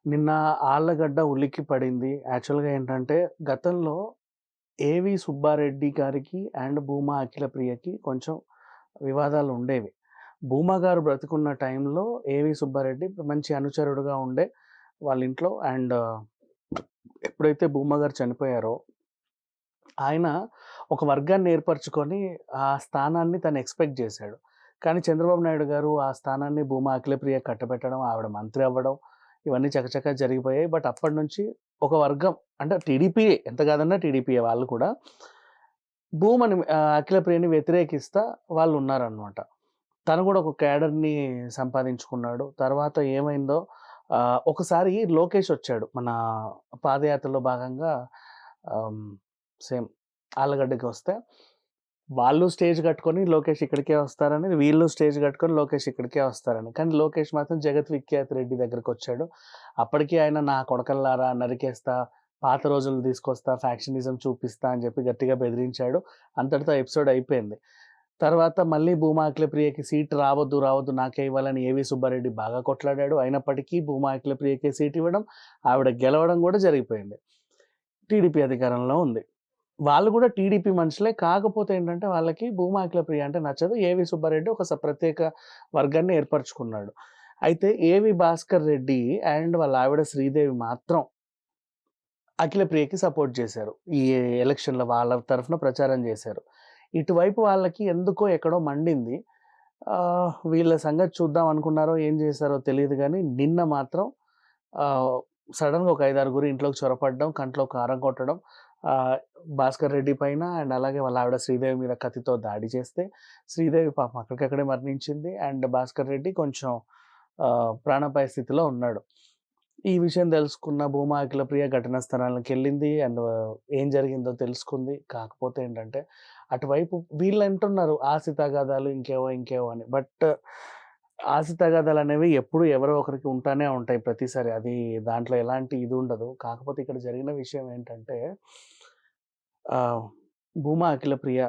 నిన్న ఆళ్ళగడ్డ ఉలిక్కి పడింది. యాక్చువల్‌గా ఏంటంటే, గతంలో ఏవి సుబ్బారెడ్డి గారికి అండ్ భూమా అఖిలప్రియకి కొంచెం వివాదాలుండేవి. భూమా గారు బ్రతికున్న టైంలో ఏవి సుబ్బారెడ్డి మంచి అనుచరుడుగా ఉండే వాళ్ళింట్లో. అండ్ ఎప్పుడైతే భూమా గారు చనిపోయారో, ఆయన ఒక వర్గాన్ని ఏర్పరచుకొని ఆ స్థానాన్ని తను ఎక్స్‌పెక్ట్ జేశాడు. కానీ చంద్రబాబు నాయుడు గారు ఆ స్థానాన్ని భూమా అఖిలప్రియకి కట్టబెట్టడం, ఆవిడ మంత్రి అవ్వడం, ఇవన్నీ చకచకా జరిగిపోయాయి. బట్ అప్పటినుంచి ఒక వర్గం అంటే టీడీపీయే, ఎంత కాదన్నా టీడీపీయే వాళ్ళు కూడా అఖిలప్రియని వ్యతిరేకిస్తా వాళ్ళున్నారనమాట. తను కూడా ఒక క్యాడర్‌ని సంపాదించుకున్నాడు. తర్వాత ఏమైందో ఒకసారి లోకేష్ వచ్చాడు. మన పాదయాత్రలో భాగంగా ఆహ్, సేమ్ ఆళ్ళగడ్డకి వస్తే, వాళ్ళు స్టేజ్ కట్టుకొని లోకేష్ ఇక్కడికే వస్తారని, వీళ్ళు స్టేజ్ కట్టుకొని లోకేష్ ఇక్కడికే వస్తారని. కానీ లోకేష్ మాత్రం జగత్ విఖ్యాత్ రెడ్డి దగ్గరకొచ్చాడు. అప్పటికి ఆయన నా కొడకల్లారా నరికేస్తా, పాత రోజులు తీసుకొస్తా, ఫ్యాక్షనిజం చూపిస్తా అని చెప్పి గట్టిగా బెదిరించాడు. అంతటితో ఎపిసోడ్ అయిపోయింది. తర్వాత మళ్ళీ భూమా అఖిలప్రియకి సీట్ రావద్దు, రావద్దు నాకే ఇవ్వాలని ఏవి సుబ్బారెడ్డి బాగా కొట్లాడాడు. అయినప్పటికీ భూమా అఖిలప్రియకే సీట్ ఇవ్వడం, ఆవిడ గెలవడం కూడా జరిగిపోయింది. టీడీపీ అధికారంలో ఉంది. వాళ్ళు కూడా టీడీపీ మనుషులే. కాకపోతే ఏంటంటే వాళ్ళకి భూమా అఖిలప్రియ అంటే నచ్చదు. ఏవి సుబ్బారెడ్డి ఒక ప్రత్యేక వర్గాన్ని ఏర్పరచుకున్నాడు. అయితే ఏవి భాస్కర్ రెడ్డి అండ్ వాళ్ళ ఆవిడ శ్రీదేవి మాత్రం అఖిలప్రియకి సపోర్ట్ చేశారు. ఈ ఎలక్షన్‌లో వాళ్ళ తరఫున ప్రచారం చేశారు. ఇటువైపు వాళ్ళకి ఎందుకో ఎక్కడో మండింది. వీళ్ళ సంగతి చూద్దాం అనుకున్నారో, ఏం చేశారో తెలీదు గానీ, నిన్న మాత్రం ఆహ్, సడెన్‌గా ఒక 5, 6 ఇంట్లోకి చొరపడ్డం, కంట్లో కారం కొట్టడం, ఆహ్, భాస్కర్ రెడ్డి పైన అండ్ అలాగే వాళ్ళ ఆవిడ శ్రీదేవి మీద కత్తితో దాడి చేస్తే, శ్రీదేవి పాపం అక్కడికక్కడే మరణించింది. అండ్ భాస్కర్ రెడ్డి కొంచెం ప్రాణాపాయ స్థితిలో ఉన్నాడు. ఈ విషయం తెలుసుకున్న భూమా అఖిలప్రియ ఘటనా స్థలానికెళ్ళింది. అండ్ ఏం జరిగిందో తెలుసుకుంది. కాకపోతే ఏంటంటే, అటువైపు వీళ్ళంటున్నారు ఆస్తి తగాదాలు ఇంకేవో, ఇంకేవో అని. బట్ ఆస్తి తగాదాలనేవి ఎప్పుడు ఎవరో ఒకరికి ఉంటానే ఉంటాయి ప్రతిసారి. అది దాంట్లో ఎలాంటి ఇది ఉండదు. కాకపోతే ఇక్కడ జరిగిన విషయం ఏంటంటే, ఆహ్, భూమా అఖిలప్రియ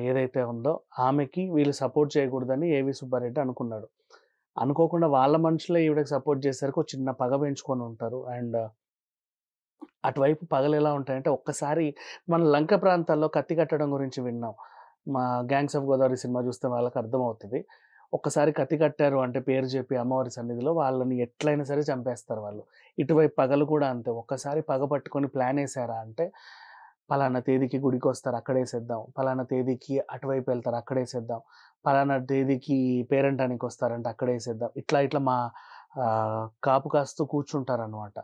ఏదైతే ఉందో ఆమెకి వీళ్ళు సపోర్ట్ చేయకూడదని ఏవి సుబ్బారెడ్డి అనుకున్నాడు. అనుకోకుండా వాళ్ళ మనుషులే ఈవిడకి సపోర్ట్ చేసేసరికి ఒక చిన్న పగ పెంచుకొని ఉంటారు. అండ్ అటువైపు పగలెలా ఉంటాయంటే, ఒక్కసారి మన లంక ప్రాంతాల్లో కత్తి కట్టడం గురించి విన్నాం. మా 'గ్యాంగ్స్ ఆఫ్ గోదావరి' సినిమా చూస్తే వాళ్ళకి అర్థమవుతది. ఒక్కసారి కత్తి కట్టారు అంటే పేరు చెప్పి అమ్మవారి సన్నిధిలో వాళ్ళని ఎట్లైనా సరే చంపేస్తారు వాళ్ళు. ఇటువైపు పగలు కూడా అంతే. ఒక్కసారి పగ పట్టుకొని ప్లానేసారా అంటే, పలానా తేదీకి గుడికొస్తారు అక్కడేసేద్దాం. పలానా తేదీకి అటువైపు వెళ్తారు అక్కడేసేద్దాం. పలానా తేదీకి పేరంటానికొస్తారంటే అక్కడేసేద్దాం. ఇట్లా ఇట్లా మా కాపు కాస్తూ కూర్చుంటారనమాట.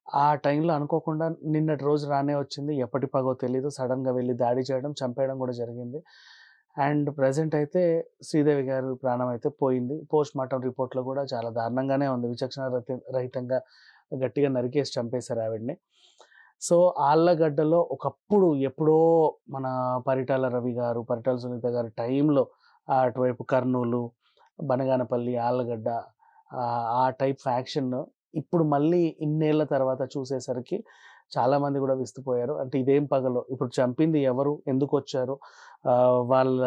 ఆ టైంలో అనుకోకుండా నిన్నటి రోజు రానే వచ్చింది. ఎప్పటి పగో తెలీదు. సడెన్‌గా వెళ్లి దాడి చేయడం, చంపేయడం గూడా జరిగింది. అండ్ ప్రెజెంట్ అయితే శ్రీదేవి గారి ప్రాణం అయితే పోయింది. పోస్ట్‌మార్టం రిపోర్ట్‌లో గూడా చాలా దారుణంగానే ఉంది. విచక్షణ రహితంగా గట్టిగా నరికేసి చంపేశారు ఆవిడని. సో, ఆళ్ళగడ్డలో ఒకప్పుడు ఎప్పుడో మన పరిటాల రవి గారు, పరిటాల సునీత గారి టైంలో అటువైపు కర్నూలు, బనగానపల్లి, ఆళ్ళగడ్డ ఆ టైప్ ఫ్యాక్షన్ ఇప్పుడు మళ్ళీ ఇన్నేళ్ల తర్వాత చూసేసరికి చాలామంది గూడా విస్తుపోయారు. అంటే ఇదేం పగలో, ఇప్పుడు చంపింది ఎవరు? ఎందుకొచ్చారు? వాళ్ళ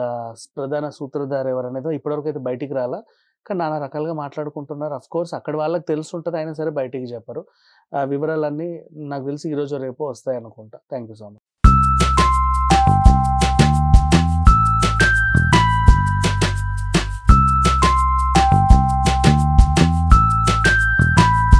ప్రధాన సూత్రధారి ఎవరనేది ఇప్పటివరకైతే బయటికి రాలా. కానీ నానా రకాలుగా మాట్లాడుకుంటున్నారు. ఆఫ్‌కోర్స్ అక్కడి వాళ్ళకి తెలిసుంటది. అయినా సరే బయటికి చెప్పరు. ఆ వివరాలన్నీ నాకు తెలిసి ఈరోజో రేపో వస్తాయనుకుంటా. Thank you so much.